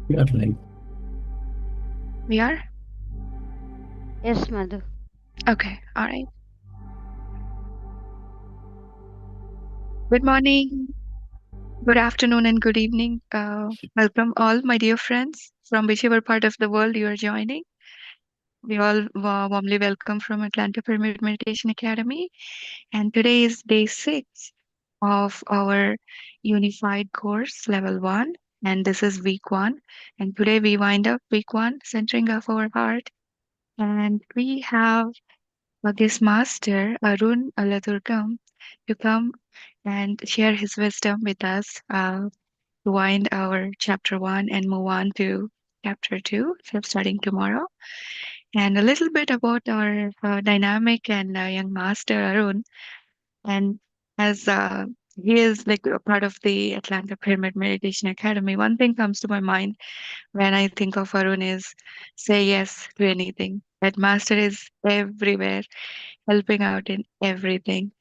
We are live. We are? Yes, Madhu. Okay, all right. Good morning, good afternoon, and good evening. Welcome, all my dear friends from whichever part of the world you are joining. We all warmly welcome from Atlanta Pyramid Meditation Academy. And today is day 6 of our unified course, level 1. And this is week 1. And today we wind up week 1, centering of our heart. And we have this master, Arun Alladurgam, to come and share his wisdom with us to wind our chapter 1 and move on to chapter 2, so starting tomorrow. And a little bit about our dynamic and young master, Arun. And as he is like a part of the Atlanta Pyramid Meditation Academy, one thing comes to my mind when I think of Arun is say yes to anything. That master is everywhere, helping out in everything.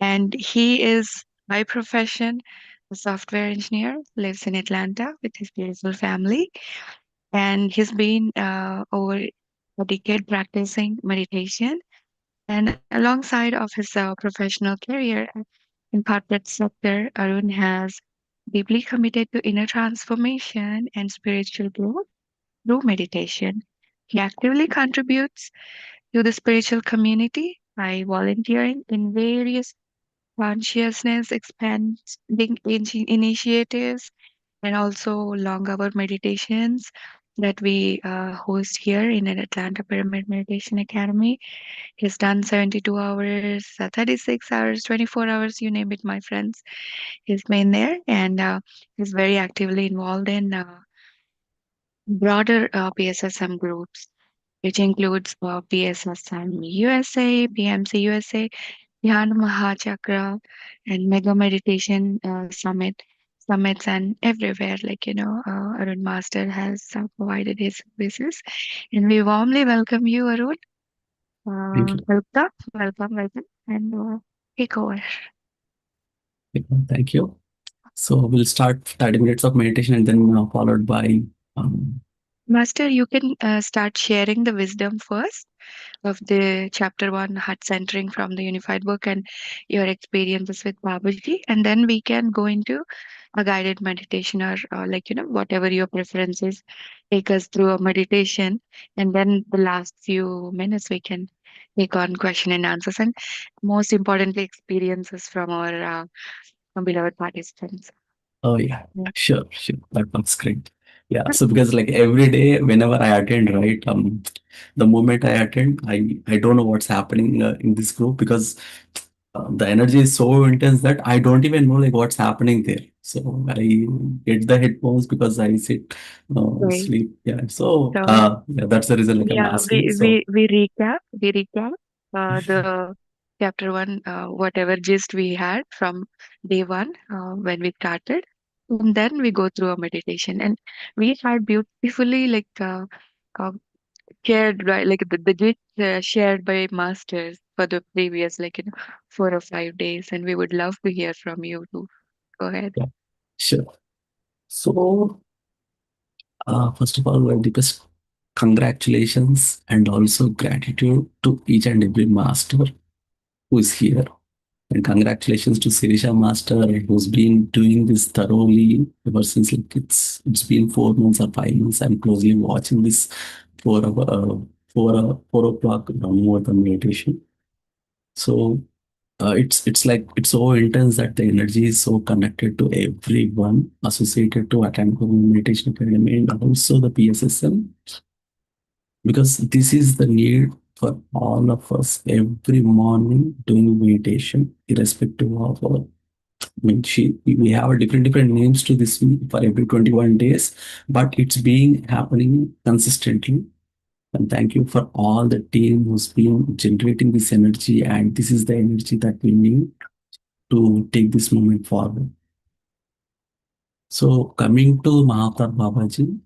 And he is by profession a software engineer, lives in Atlanta with his beautiful family, and he's been over a decade practicing meditation. And alongside of his professional career in corporate sector, Arun has deeply committed to inner transformation and spiritual growth through meditation. He actively contributes to the spiritual community by volunteering in various consciousness expanding initiatives and also long hour meditations that we host here in an Atlanta Pyramid Meditation Academy. He's done 72 hours, 36 hours, 24 hours, you name it, my friends. He's been there and he's very actively involved in broader PSSM groups, which includes PSSM USA, PMC USA, Dhyan Mahachakra, and Mega Meditation summits, and everywhere. Arun Master has provided his services, and we warmly welcome you, Arun. Thank you. Welcome, and take over. Thank you. So we'll start 30 minutes of meditation and then followed by um, Master, you can start sharing the wisdom first of the chapter 1 heart centering from the unified book and your experiences with Babaji, and then we can go into a guided meditation or whatever your preference is. Take us through a meditation, and then the last few minutes we can take on question and answers, and most importantly experiences from our beloved participants. oh yeah, Yeah. sure. That sounds great. Yeah, so because like every day, whenever I attend, right, the moment I attend, I don't know what's happening in this group because the energy is so intense that I don't even know like what's happening there. So I get the headphones because I sit, Great. sleep. Yeah, so So yeah, that's the reason like I'm yeah, asking. So we recap the chapter 1, whatever gist we had from day 1 when we started, and then we go through a meditation, and we had beautifully uh, shared, right, like the gist shared by masters for the previous 4 or 5 days, and we would love to hear from you too. Go ahead. yeah, sure. So first of all, my deepest congratulations and also gratitude to each and every master who is here. And congratulations to Sirisha Master who's been doing this thoroughly ever since like it's been 4 months or 5 months. I'm closely watching this 4 hour 4 o'clock more than meditation. So it's like it's so intense that the energy is so connected to everyone associated to Atlantic Meditation Academy and also the PSSM because this is the need for all of us every morning doing meditation irrespective of our we have a different names to this for every 21 days, but it's being happening consistently. And thank you for all the team who's been generating this energy. And this is the energy that we need to take this movement forward. So coming to Mahaprabhu Babaji,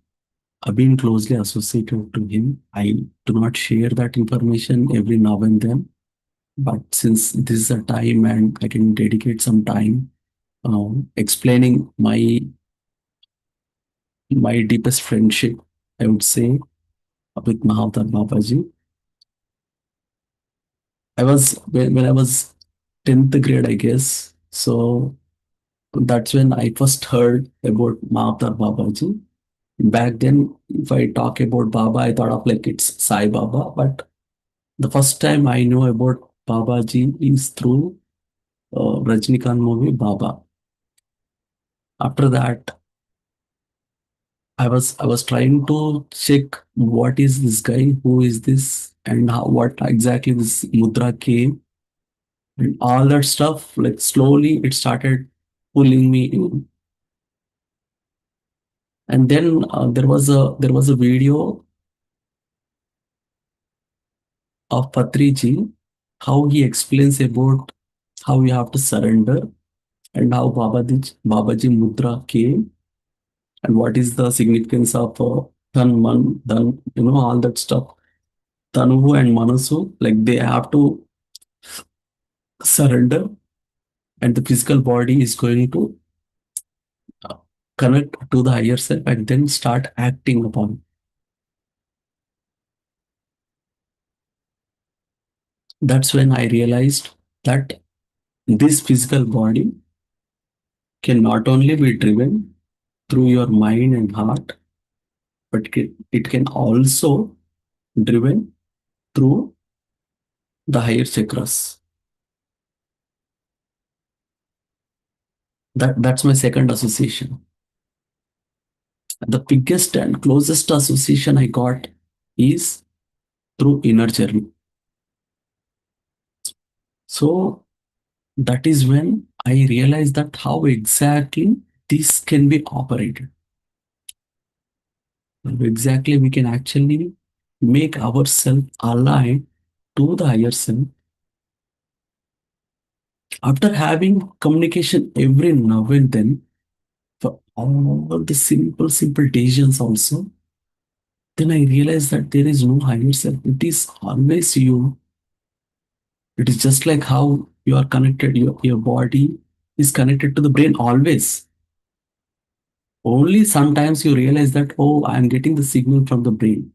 I've been closely associated to him. I do not share that information every now and then, but since this is a time and I can dedicate some time explaining my my deepest friendship, I would say, with Mahavtar Babaji. When I was 10th grade, I guess. So that's when I first heard about Mahavtar Babaji. Back then, if I talk about Baba, I thought of like it's Sai Baba. But the first time I know about Babaji is through Rajnikant movie Baba. After that, I was trying to check what is this guy, who is this, and how, what exactly this mudra came, and all that stuff. Like slowly, it started pulling me in. And then there was a video of Patriji, how he explains about how you have to surrender and how Babaji Mudra came and what is the significance of Tan Man, Dhan, all that stuff. Tanuhu and Manasu, like they have to surrender and the physical body is going to uh, connect to the higher self and then start acting upon. That's when I realized that this physical body can not only be driven through your mind and heart, but it can also driven through the higher chakras. That's my second association. The biggest and closest association I got is through inner journey. So that is when I realized that how exactly this can be operated. How exactly we can actually make ourselves align to the higher self. After having communication every now and then for all the simple decisions also, then I realized that there is no higher self. It is always you. It is just like how you are connected, your body is connected to the brain always. Only sometimes you realize that, oh, I'm getting the signal from the brain.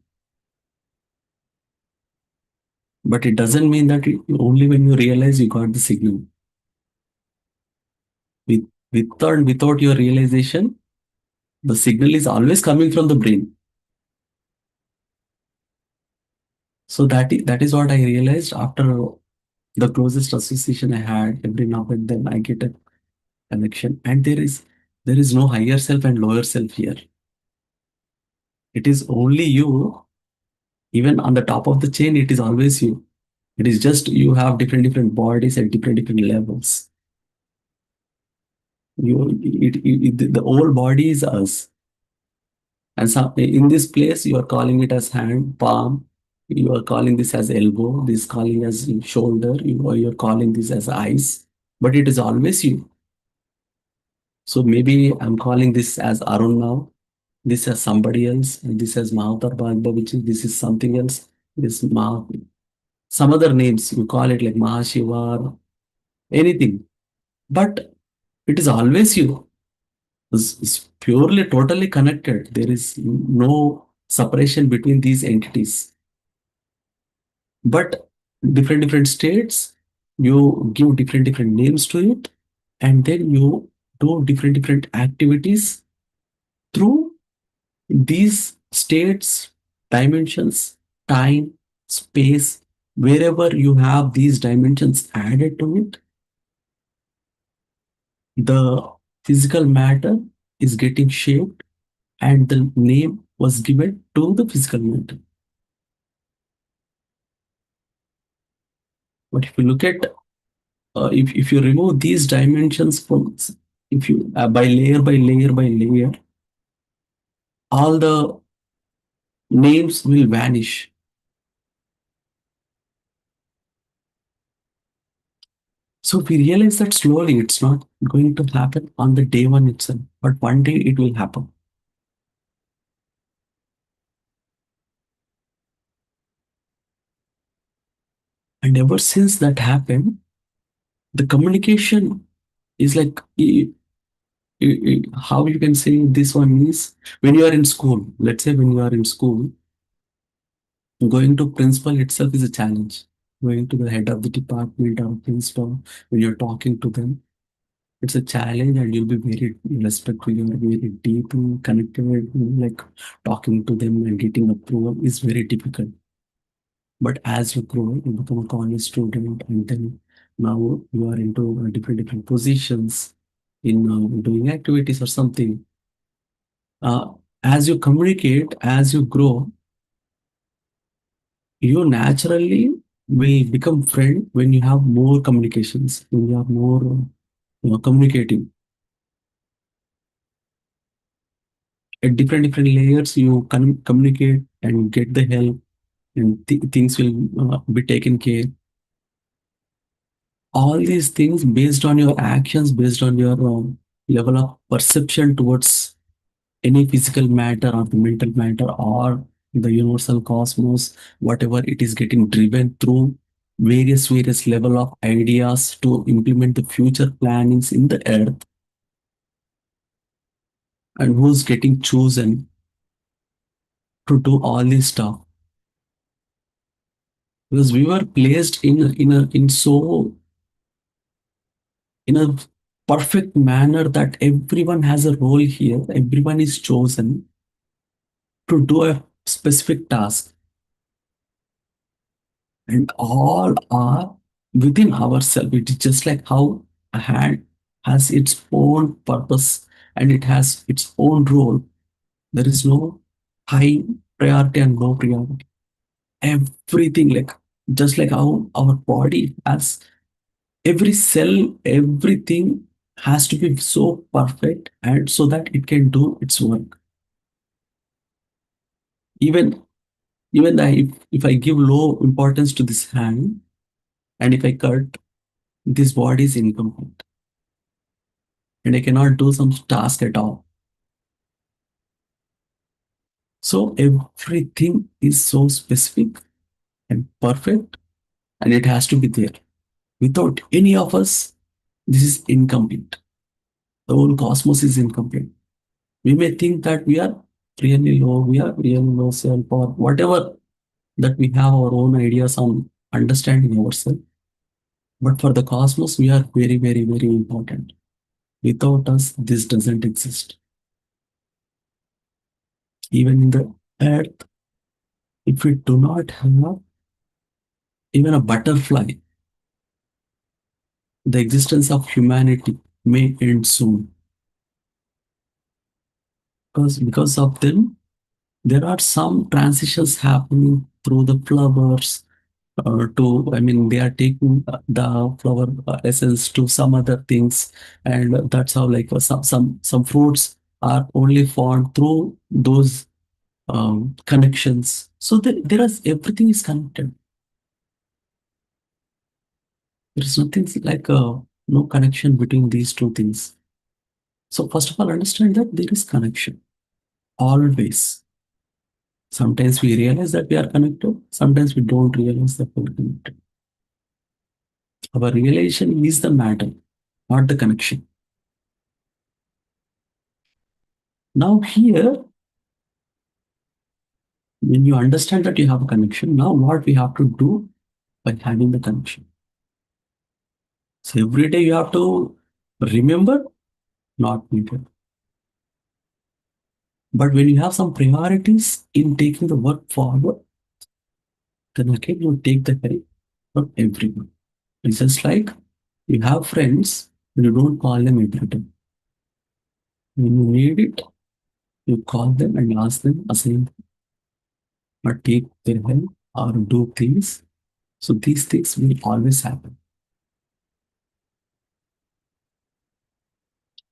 But it doesn't mean that only when you realize you got the signal. With, without your realization, the signal is always coming from the brain. So that is what I realized after the closest association I had. Every now and then I get a connection, and there is no higher self and lower self here. It is only you. Even on the top of the chain, it is always you. It is just you have different bodies at different levels. The whole body is us. And some, in this place, you are calling it as hand, palm. You are calling this as elbow. This calling as shoulder. You're calling this as eyes. But it is always you. So maybe I'm calling this as Arun now. This as somebody else. And this as Mahatar Bhagba, which is this is something else. This some other names. You call it like Mahashiva, anything. But it is always you. It's purely, totally connected. There is no separation between these entities. But different states, you give different names to it, and then you do different activities through these states, dimensions, time, space. Wherever you have these dimensions added to it, the physical matter is getting shaped and the name was given to the physical matter. But if you look at, if you remove these dimensions from, if you, by layer by layer by layer, all the names will vanish. So we realize that slowly it's not going to happen on the day one itself, but one day it will happen. And ever since that happened, the communication is like how you can say this one is, when you are in school, let's say when you are in school, going to principal itself is a challenge. Going to the head of the department or principal, when you're talking to them, it's a challenge, and you'll be very respectful. You're very deeply connected. Like talking to them and getting approval is very difficult. But as you grow, you become a college student, and then now you are into different positions in doing activities or something. Uh, as you communicate, as you grow, you naturally will become friend when you have more communications, when you are more communicating at different layers. You can communicate and get the help, and things will be taken care. All these things based on your actions, based on your level of perception towards any physical matter or the mental matter or the universal cosmos, whatever it is getting driven through various level of ideas to implement the future plannings in the earth, and who's getting chosen to do all this stuff, because we were placed in so in a perfect manner that everyone has a role here, everyone is chosen to do a specific task, and all are within ourselves. It is just like how a hand has its own purpose and it has its own role. There is no high priority and low priority. Everything, like just like how our body has every cell, everything has to be so perfect and so that it can do its work. Even if I give low importance to this hand, and if I cut, this body is incomplete and I cannot do some task at all. So everything is so specific and perfect, and it has to be there. Without any of us, this is incomplete. The whole cosmos is incomplete. We may think that we are really low, we are really low self, or whatever, that we have our own ideas on understanding ourselves. But for the cosmos, we are very important. Without us, this doesn't exist. Even in the earth, if we do not have even a butterfly, the existence of humanity may end soon. Because of them, there are some transitions happening through the flowers to, I mean, they are taking the flower essence to some other things, and that's how like some fruits are only formed through those connections. So there is everything is connected. There is nothing like no connection between these two things. So first of all, understand that there is connection always. Sometimes we realize that we are connected. Sometimes we don't realize that we're connected. Our realization is the matter, not the connection. Now here, when you understand that you have a connection, now what we have to do by having the connection? So every day you have to remember, not needed. But when you have some priorities in taking the work forward, then again you take the help from everyone. It's just like you have friends, and you don't call them every day. When you need it, you call them and ask them a same, or take their help or do things. So these things will always happen.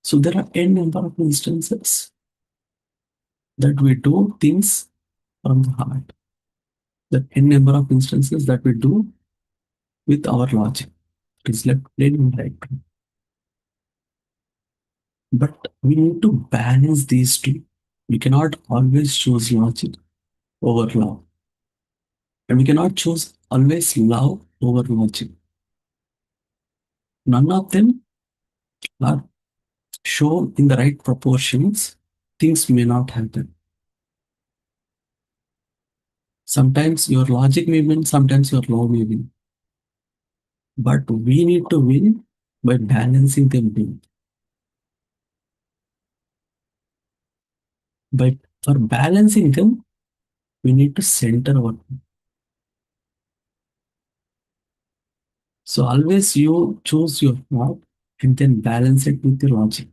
So there are n number of instances that we do things from the heart. There are n number of instances that we do with our logic. It is left brain and right brain. But we need to balance these two. We cannot always choose logic over love. And we cannot choose always love over logic. None of them are shown in the right proportions, things may not happen. Sometimes your logic may win, sometimes your law may win. But we need to win by balancing them both. By for balancing them, we need to center our. So always you choose your path and then balance it with the logic.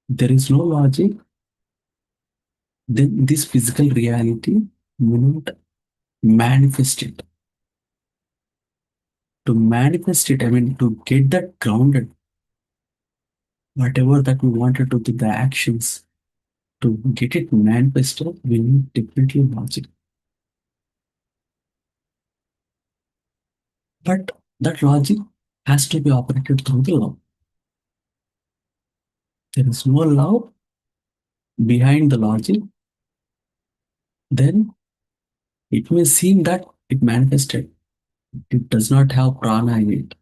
There is no logic, then this physical reality will not manifest it. To manifest it, I mean to get that grounded, whatever that we wanted to do, the actions, to get it manifested, we need definitely logic. But that logic has to be operated through the love. There is no love behind the logic, then it may seem that it manifested. It does not have prana in it.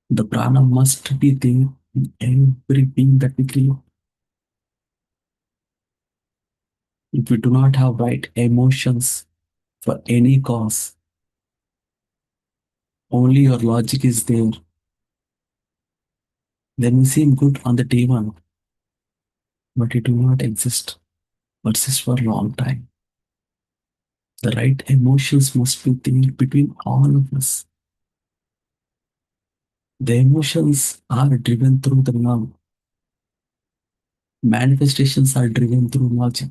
The prana must be there in every being that we create. If we do not have right emotions for any cause, only your logic is there, then we seem good on the day one, but it will not exist, persist for a long time. The right emotions must be there between all of us. The emotions are driven through the love. Manifestations are driven through logic.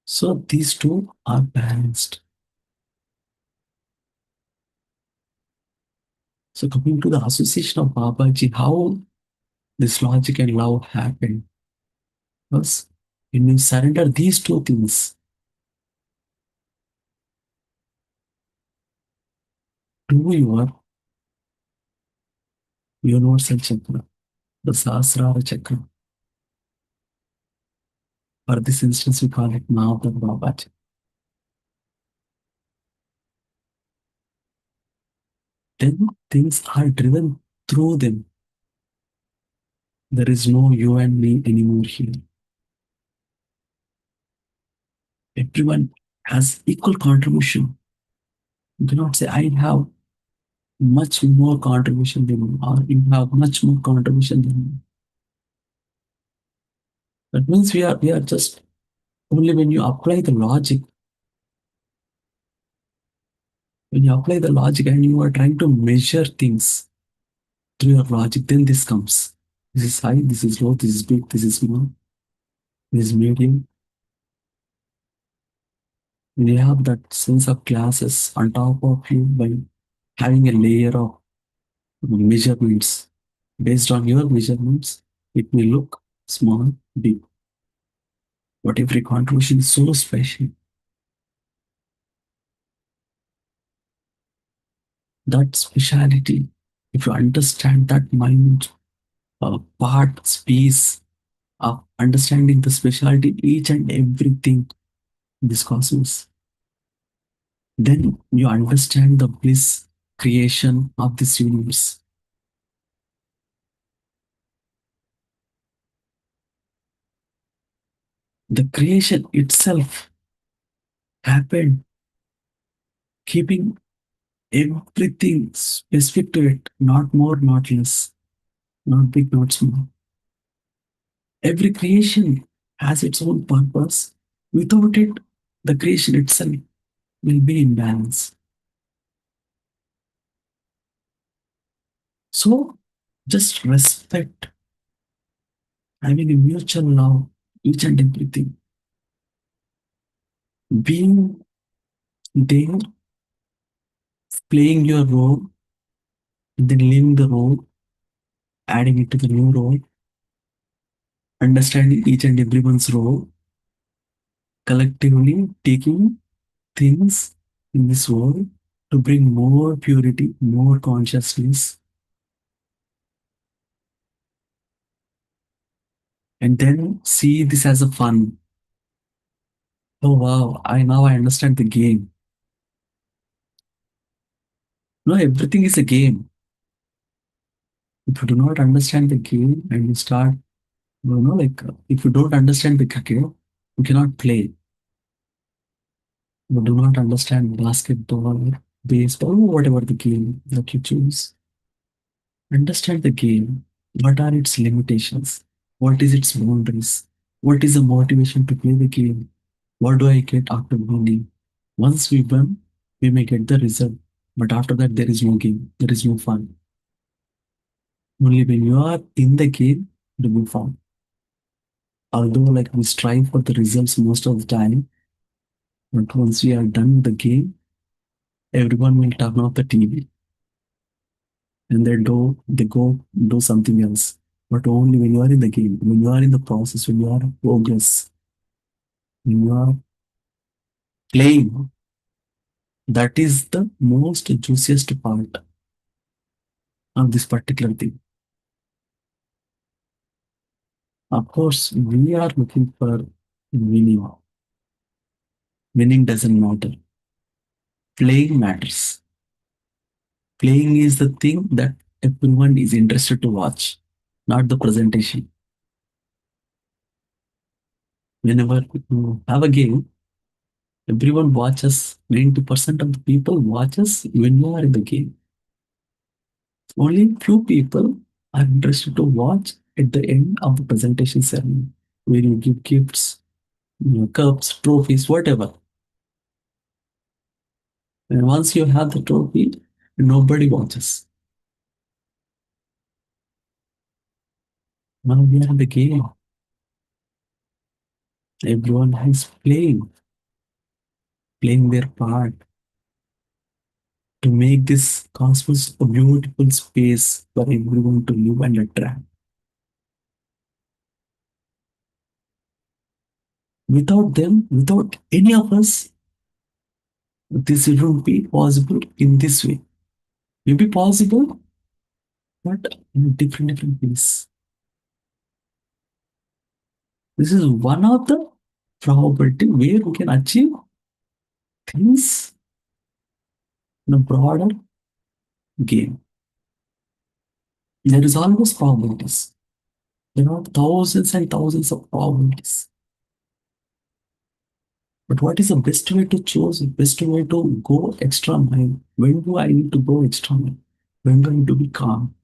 So these two are balanced. So coming to the association of Babaji, how this logic and love happen. Because when you surrender these two things to your universal chakra, the Sahasrara chakra, for this instance we call it Mahavir Babaji, then things are driven through them. There is no you and me anymore here. Everyone has equal contribution. You cannot say, I have much more contribution than you, or you have much more contribution than me. That means we are just only when you apply the logic, when you apply the logic and you are trying to measure things through your logic, then this comes. This is high, this is low, this is big, this is small, this is medium. When you have that sense of classes on top of you by having a layer of measurements based on your measurements, it may look small, big, but every contribution is so special. That speciality, if you understand that mind part, space of understanding the speciality, each and everything in this cosmos, then you understand the bliss creation of this universe. The creation itself happened keeping everything specific to it, not more, not less, not big, not small. Every creation has its own purpose. Without it, the creation itself will be in balance. So just respect, having a mutual love, each and everything. Being there, playing your role, and then leaving the role, adding it to the new role, understanding each and everyone's role, collectively taking things in this world to bring more purity, more consciousness, and then see this as a fun. Oh wow, I understand the game. No, everything is a game. If you do not understand the game and you start, if you don't understand the cricket, you cannot play. You do not understand basketball, baseball, whatever the game that you choose. Understand the game. What are its limitations? What is its boundaries? What is the motivation to play the game? What do I get after winning? Once we win, we may get the result. But after that, there is no game. There is no fun. Only when you are in the game, do you fun. Although, like we strive for the results most of the time, but once we are done with the game, everyone will turn off the TV and they go do something else. But only when you are in the game, when you are in the process, when you are in progress, when you are playing, that is the most juiciest part of this particular thing. Of course, we are looking for winning. Winning doesn't matter. Playing matters. Playing is the thing that everyone is interested to watch, not the presentation. Whenever you have a game, everyone watches. 90% of the people watches when you are in the game. Only few people are interested to watch at the end of the presentation ceremony, where you give gifts, cups, trophies, whatever. And once you have the trophy, nobody watches. Now we are in the game. Everyone is playing their part to make this cosmos a beautiful space for everyone to live and attract. Without them, without any of us, this wouldn't be possible in this way. Maybe possible, but in different ways. This is one of the probability where we can achieve things in a broader game. There is always probabilities. There are thousands and thousands of probabilities. But what is the best way to choose? Best way to go extra mile? When do I need to go extra mile? When do I need to be calm?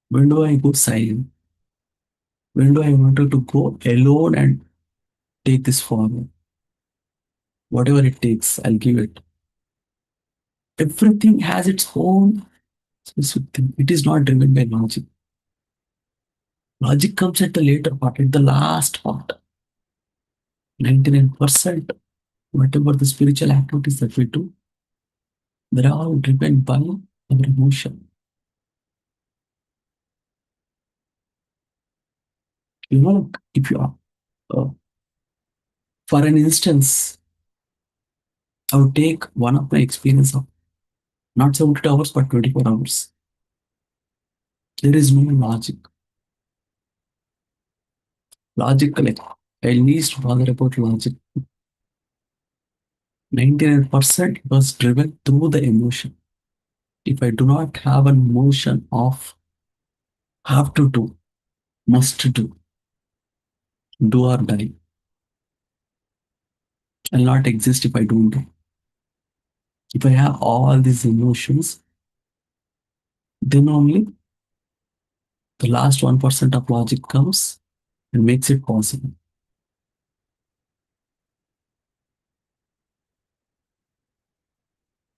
When do I go silent? When do I want to go alone and take this forward? Whatever it takes, I'll give it. Everything has its own specific thing. It is not driven by logic. Logic comes at the later part, at the last part. 99%, whatever the spiritual activities that we do, they're all driven by our emotion. If you are, uh, for an instance, I would take one of my experience of not 72 hours, but 24 hours. There is no logic. Logic, like, I least bother about logic. 99% was driven through the emotion. If I do not have an emotion of have to do, must do or die, I'll not exist if I don't do. If I have all these emotions, then only the last 1% of logic comes and makes it possible.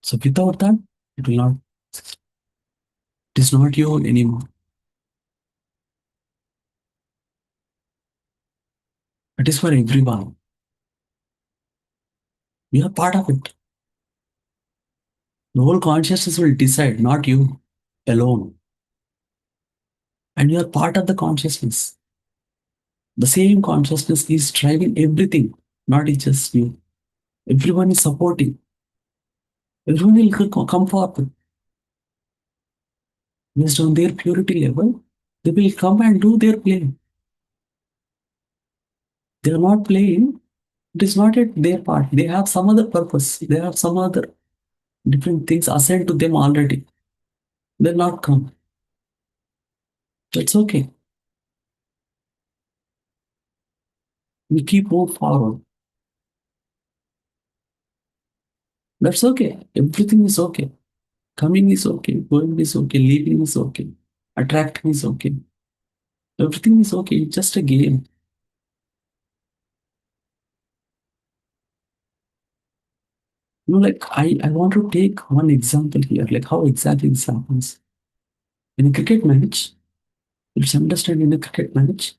So without that, it will not, it is not you anymore. It is for everyone. You are part of it. The whole consciousness will decide, not you alone. And you are part of the consciousness. The same consciousness is driving everything, not just you. Everyone is supporting. Everyone will come forward based on their purity level. They will come and do their play. They are not playing. It is not at their part. They have some other purpose. They have some other different things assigned to them already. They'll not come. That's okay. We keep moving forward. That's okay. Everything is okay. Coming is okay. Going is okay. Leaving is okay. Attracting is okay. Everything is okay. It's just a game. Like I want to take one example here, like how exactly this happens. In a cricket match, let's understand in a cricket match,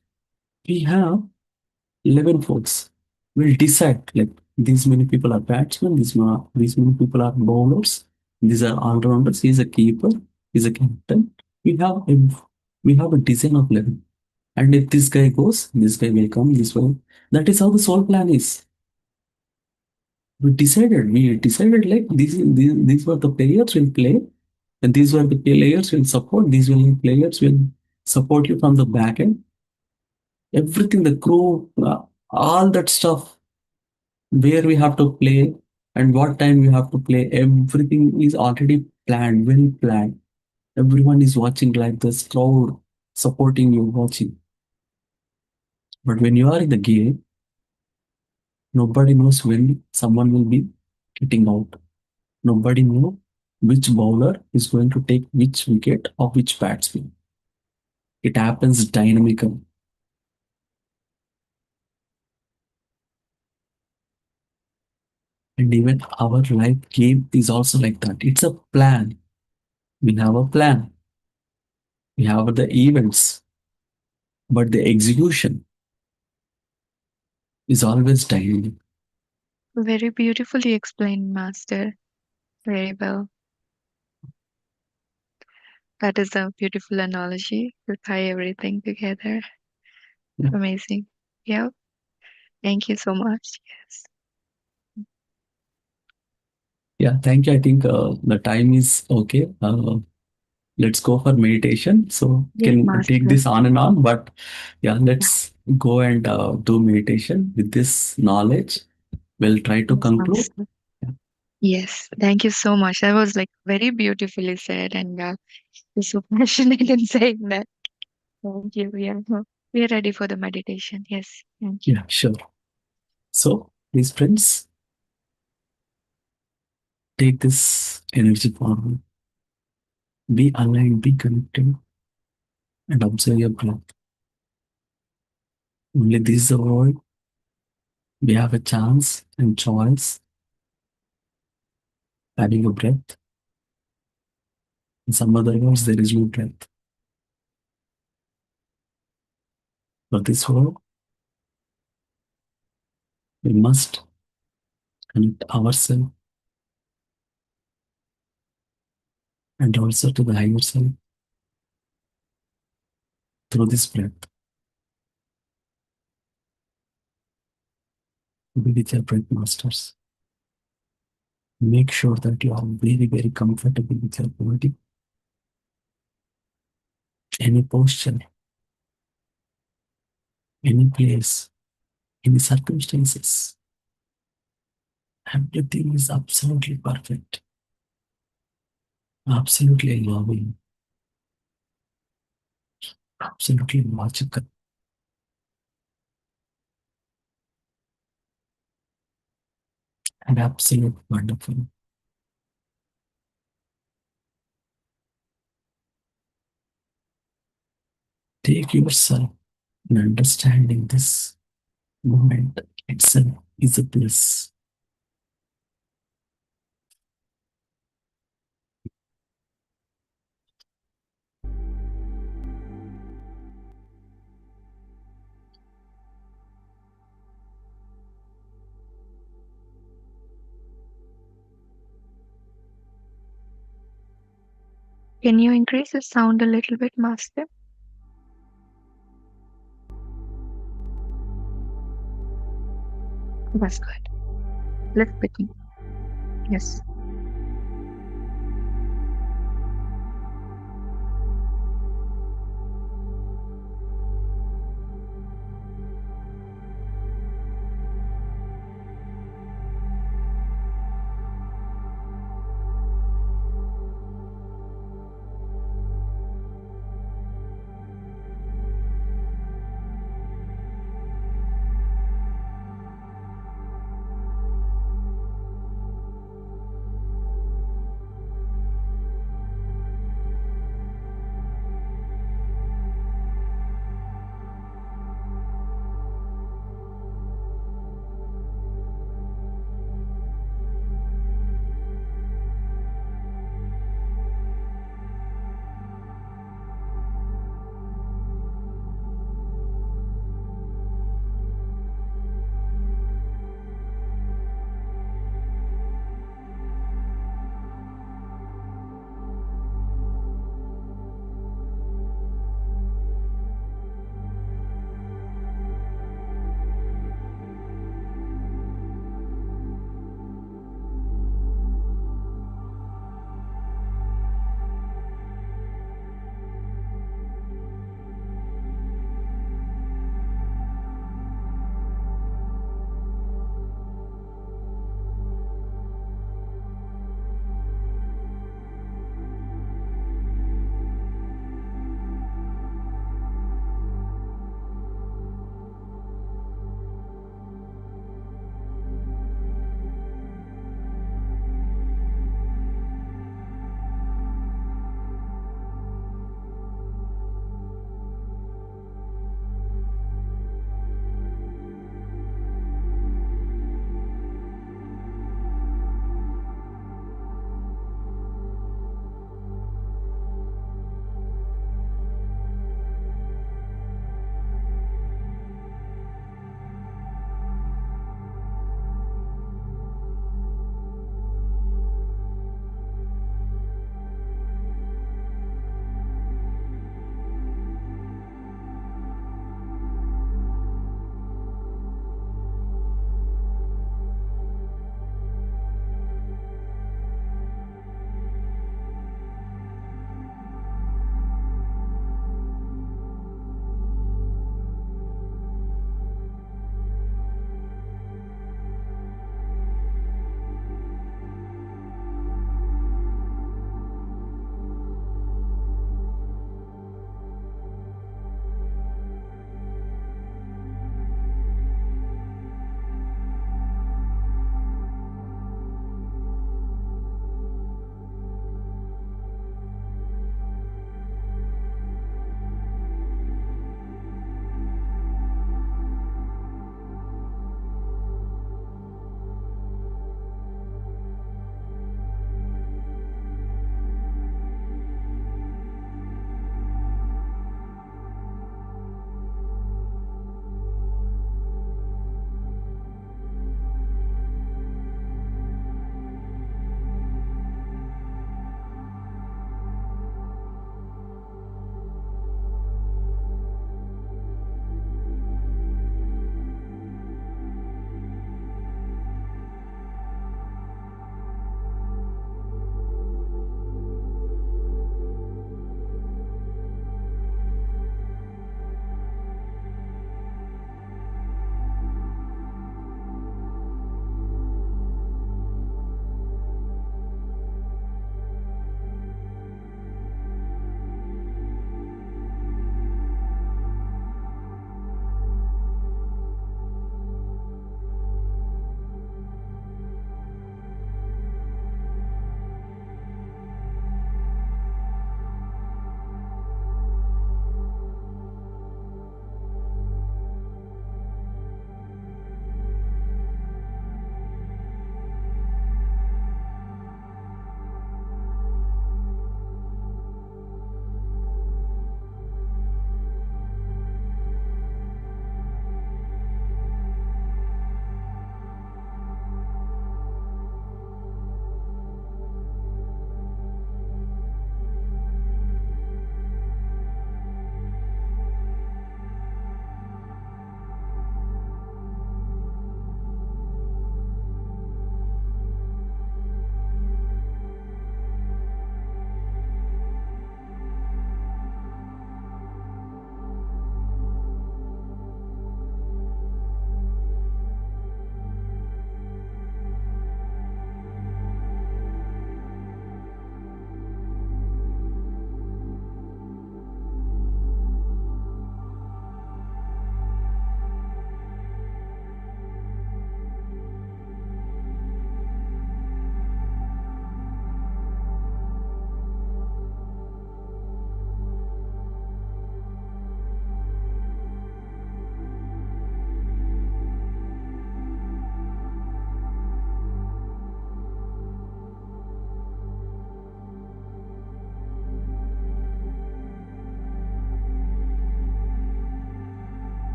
we have 11 folks. We'll decide like these many people are batsmen, these many people are bowlers, these are all-rounders, he's a keeper, he's a captain. We have a we have a design of 11. And if this guy goes, this guy will come, this way. That is how the soul plan is. We decided like these were the players will play, and these were the players will support, these will players will support you from the back end. Everything, the crew, all that stuff, where we have to play and what time we have to play, everything is already planned, well planned. Everyone is watching like this crowd supporting you, watching. But when you are in the game, nobody knows when someone will be getting out. Nobody knows which bowler is going to take which wicket or which batsman. It happens dynamically. And even our life game is also like that. It's a plan. We have a plan. We have the events, but the execution is always dynamic. Very beautifully explained, Master. Very well. That is a beautiful analogy to tie everything together. Yeah, Amazing. Yeah. Thank you so much. Yes. yeah. Thank you. I think the time is okay. Let's go for meditation. So Yes, can take Master. this on and on, but yeah, Yeah. let's go and do meditation with this knowledge. We'll try to Yes, conclude. Master. Yeah, Yes. Thank you so much. That was like very beautifully said, and you're so passionate in saying that. Thank you. Yeah. We are ready for the meditation. Yes. Thank you. yeah, sure. So, these friends, take this energy forward. Be aligned, be connected, and observe your breath. Only this is the world. We have a chance and choice having a breath. In some other words, there is no breath. For this world, we must connect ourselves and also to the higher self through this breath. Be with your breath masters. Make sure that you are very, very comfortable with your body, any posture, any place, any circumstances. Everything is absolutely perfect, absolutely loving, absolutely magical, and absolutely wonderful. Take yourself in understanding this moment itself is a bliss. Can you increase the sound a little bit, Master? That's good. Little bit. Yes.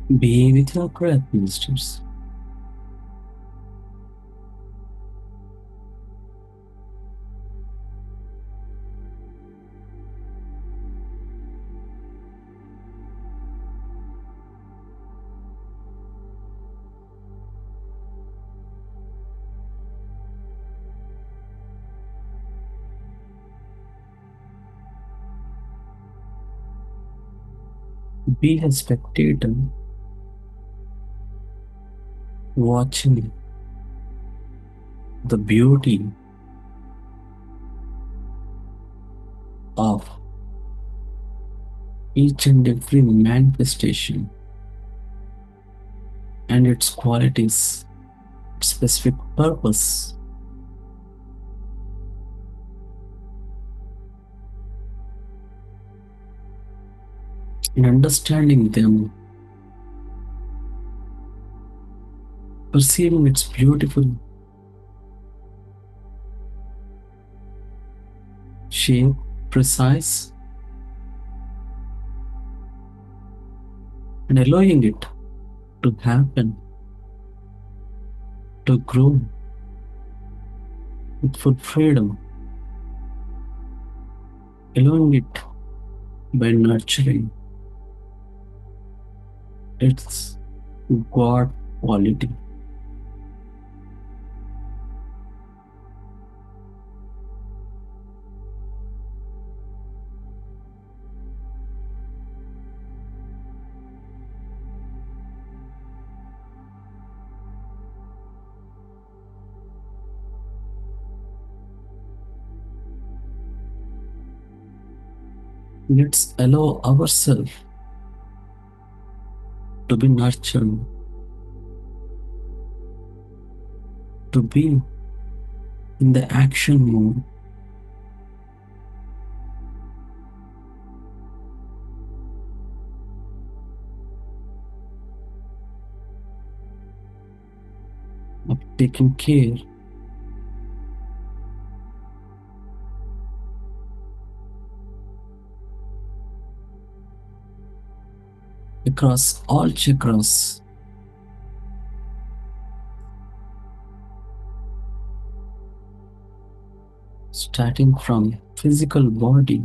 Be with your breath, masters. Be a spectator watching the beauty of each and every manifestation and its qualities, its specific purpose, in understanding them, perceiving its beautiful shape, precise, and allowing it to happen, to grow with full freedom, allowing it by nurturing its God quality. Let's allow ourselves to be nurtured, to be in the action mode, of taking care across all chakras, starting from physical body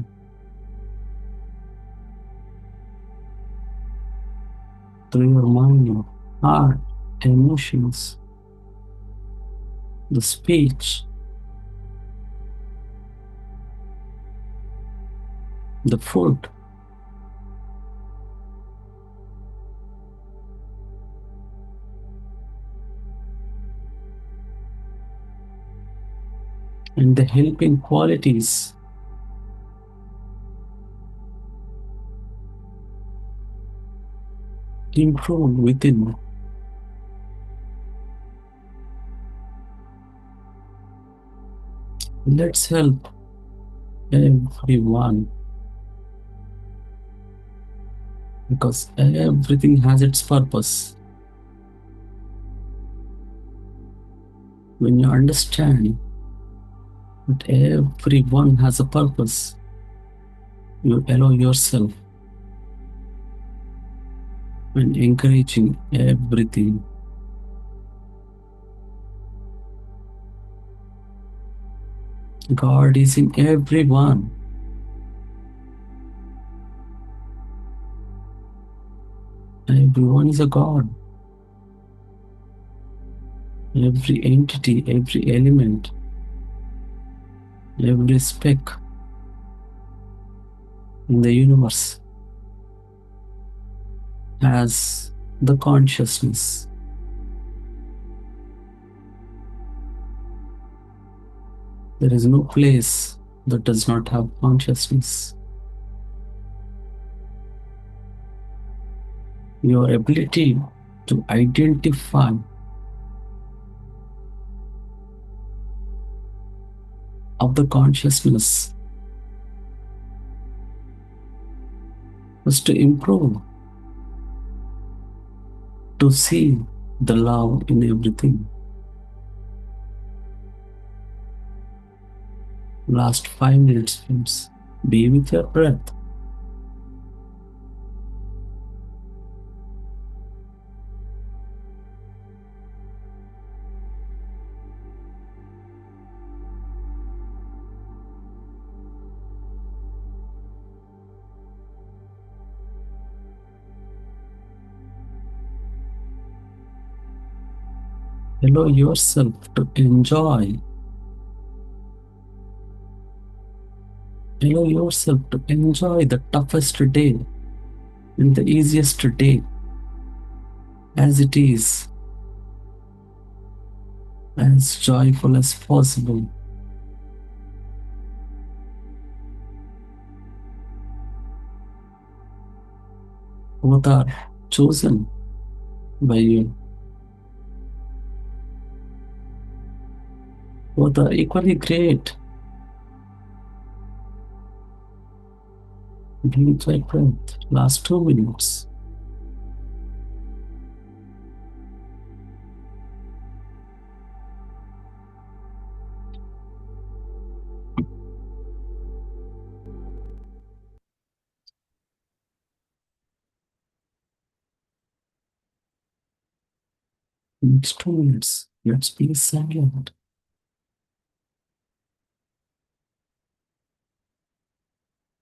through your mind, heart, emotions, the speech, the food, and the helping qualities improve within. Let's help everyone because everything has its purpose. When you understand that everyone has a purpose, you allow yourself and encouraging everything. God is in everyone. Everyone is a God. Every entity, every element, every speck in the universe has the consciousness. There is no place that does not have consciousness. Your ability to identify of the consciousness was to improve, to see the love in everything. Last 5 minutes, friends. Be with your breath. Allow yourself to enjoy. Allow yourself to enjoy the toughest day and the easiest day as it is, as joyful as possible. Both are chosen by you. Both are equally great. Breathe by breath. Last 2 minutes. Next 2 minutes. Let's be silent.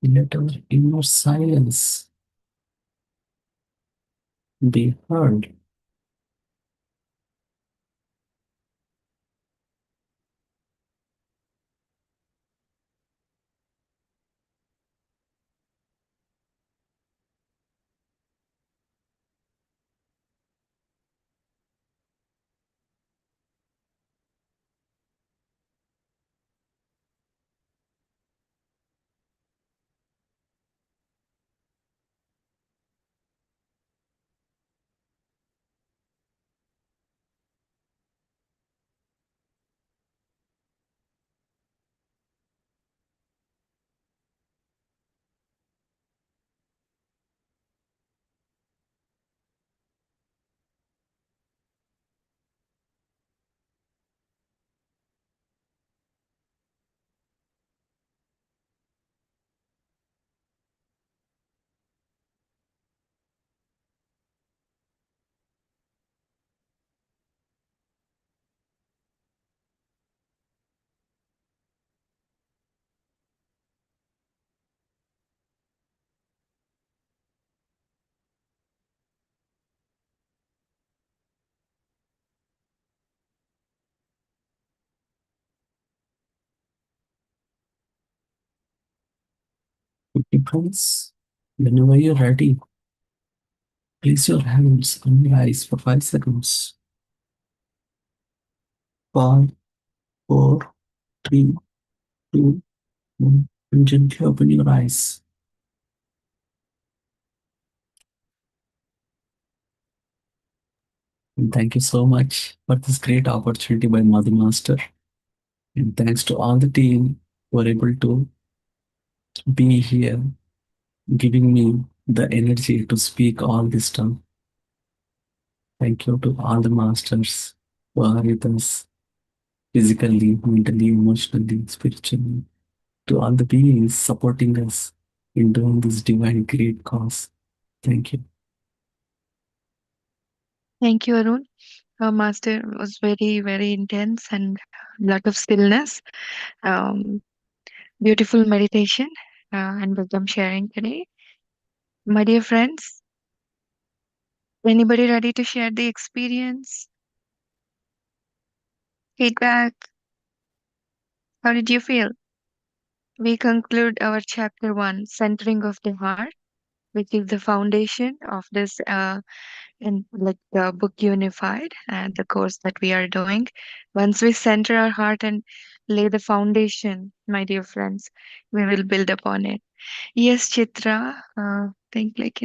Let our inner silence be heard. Okay, friends, whenever you're ready, place your hands on your eyes for 5 seconds. 5, 4, 3, 2, 1, and gently open your eyes. And thank you so much for this great opportunity by Mother Master. And thanks to all the team who are able to be here, giving me the energy to speak all this stuff. Thank you to all the masters who are with us physically, mentally, emotionally, spiritually, to all the beings supporting us in doing this divine great cause. Thank you. Thank you, Arun. Master was very, very intense and lot of stillness. Um, Beautiful meditation and wisdom sharing today. My dear friends, anybody ready to share the experience, feedback? How did you feel? We conclude our chapter one, centering of the heart, which is the foundation of this in like the book Unified and the course that we are doing. Once we center our heart and lay the foundation, my dear friends, we will build upon it. Yes, Chitra, think like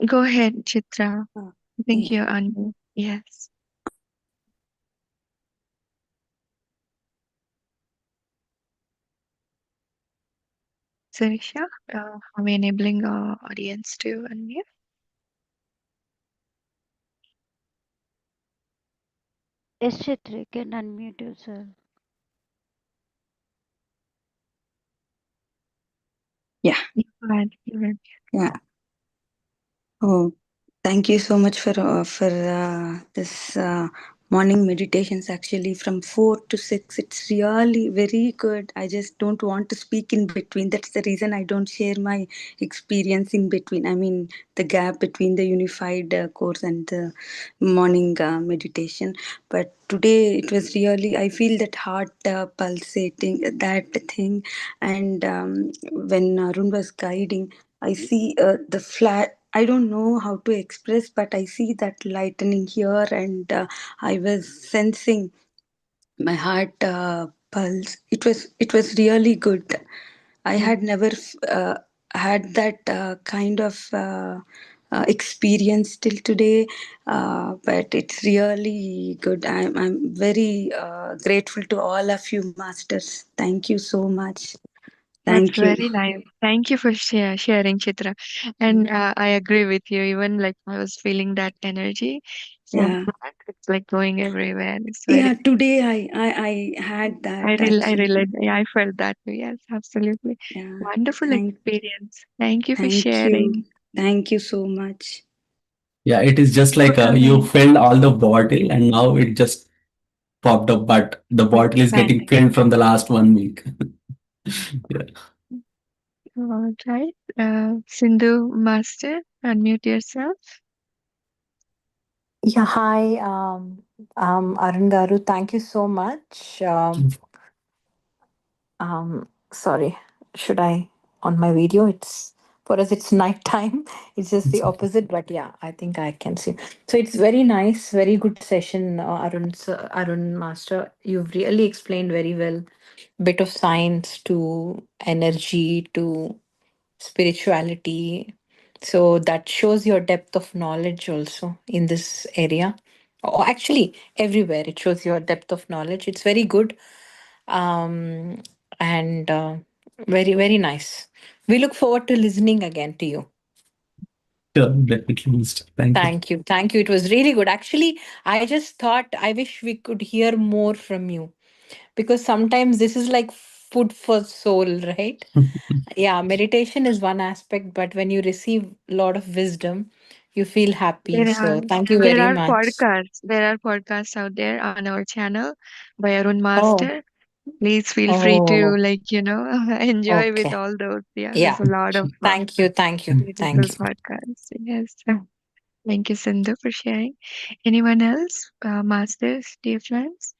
go ahead, Chitra. I think Yeah. you're on. Yes, Sarisha, are we enabling our audience to unmute? Yes, Chitra, you can unmute yourself. Yeah, Go ahead. Go ahead. yeah. Oh, thank you so much for this morning meditations actually from 4 to 6. It's really very good. I just don't want to speak in between. That's the reason I don't share my experience in between. I mean, the gap between the unified course and the morning meditation. But today it was really, I feel that heart pulsating, that thing. And when Arun was guiding, I see the flat. I don't know how to express, but I see that lightening here, and I was sensing my heart pulse. It was really good. I Mm. had never had that kind of experience till today, but it's really good. I'm very grateful to all of you, masters. Thank you so much. That's Thank you. very nice. Thank you for sharing, Chitra. And I agree with you. Even like I was feeling that energy from Yeah, that. It's like going everywhere. It's very yeah. Today I had that I relate. actually. Yeah, I felt that too. Yes, absolutely. Yeah. Wonderful Thank experience. Thank you for thank you. sharing. Thank you so much. Yeah, it is just For like you coming. filled all the bottle and now it just popped up, but the bottle is getting Expanding. filled from the last 1 week. Yeah. All right. Sindhu Master, unmute yourself. Yeah, hi, Arun Garu. Thank you so much. Sorry, should I on my video? It's for us. It's nighttime. It's just the opposite, but yeah, I think I can see. So it's very nice, very good session, Arun Master. You've really explained very well. Bit of science to energy to spirituality. So that shows your depth of knowledge also in this area. Or actually, everywhere it shows your depth of knowledge. It's very good, um, and very, very nice. We look forward to listening again to you. Sure, definitely, Mr. Thank you. Thank you. Thank you. It was really good. Actually, I just thought I wish we could hear more from you because sometimes this is like food for soul, right? Yeah, meditation is one aspect, but when you receive a lot of wisdom, you feel happy. There are So thank you there very are much. podcasts. There are podcasts out there on our channel by Arun Oh, Master. Please feel free to oh, enjoy with okay. all those. Yeah, there's Yeah. a lot of Thank you. Thank you. beautiful Thank you. podcasts. Yes. Thank you, Sindhu, for sharing. Anyone else? Masters, dear friends?